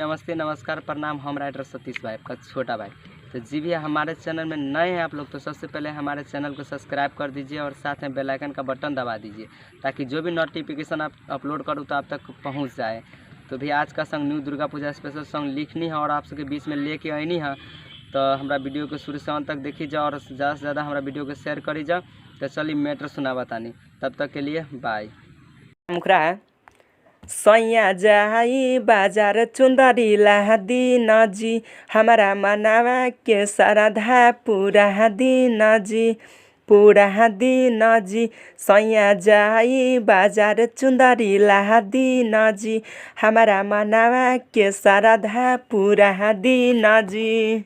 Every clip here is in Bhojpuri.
नमस्ते नमस्कार प्रणाम। हम राइटर सतीश भाई आपका छोटा भाई। तो जी भी हमारे चैनल में नए हैं आप लोग, तो सबसे पहले हमारे चैनल को सब्सक्राइब कर दीजिए और साथ में बेल आइकन का बटन दबा दीजिए ताकि जो भी नोटिफिकेशन आप अपलोड करूँ तो आप तक पहुंच जाए। तो भी आज का song new Durga Puja special song लिखनी है और आप सबके बीच में लेके आनी है। तो हमारा वीडियो को शुरू से अंत तक देखी जाओ और ज़्यादा से ज़्यादा हमारा वीडियो को शेयर करी जाओ। तो चलिए मैटर सुना बतानी, तब तक के लिए बाय। मुखरा है सैया जाई बाजार चुंदरी दिन जी, हमारा मनावा के श्रद्धा पूरा दिन जी, पूरा दिन जी। सैया जाई बाजार चुंदरी दिन जी, हमारा मनावा के श्रद्धा पूरा दिन जी।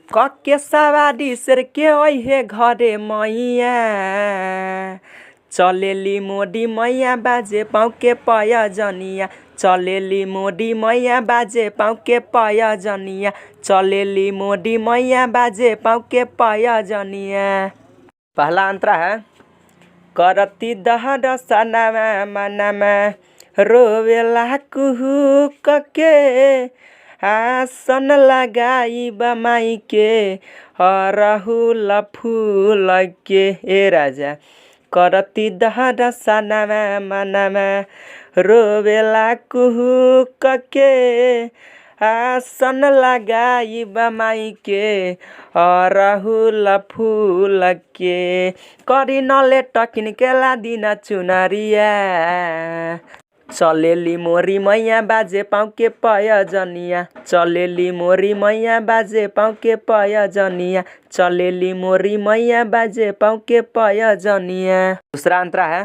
कके सवारी शेर के ओहे घरे मैया, चलेली मोडी मैया बाजे पाँव के पयजनिया, चलेली मोडी मैया बाजे पाँव के पयजनिया, चलेली मोडी मैया बाजे पाँव के पयजनिया। पहला अंतरा है करती दहर सनामा मनामा, रोवेला कुहू कके, आसन लगाई बमाई के अरहुल फूल के। ए राजा करती दहर सनामा मनामा, रोवेला कुहू कके, आसन लगाई बमाई के अरहुल फूल के। करी नले टकिन के लादिन चुनरिया, चलेली मोरी मैया बाजे पाँव के पयजनिया, चलेली मोरी मैया बाजे पाँव के पयजनिया, चलेली मोरी मैया बाजे पाँव के पयजनिया। दूसरा अंतरा है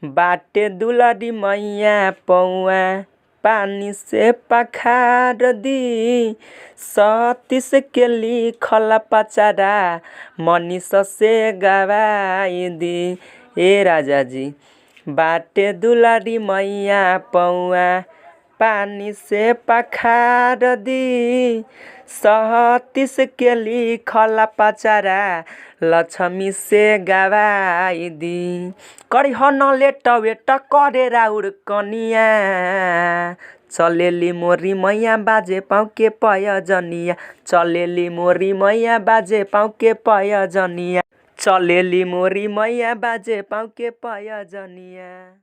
बाटे दुलरी मैया पौआ, पानी से पखार दी, सतीश के लिखल पचारा मनीष से गवाई दी। ए राजा जी बाटे दुलारी मैया पौआ, पानी से पखार दी, सतीश के लिखल पचारा लक्ष्मी से गवाई दी। करी हन लेट वेट करे राउर कनिया, चलेली मोरी मैया बाजे पाँव के पयजनिया, चलेली मोरी मैया बाजे पाँव के पयजनिया, चलेली मोरी मैया बाजे पाँव के पयजनिया।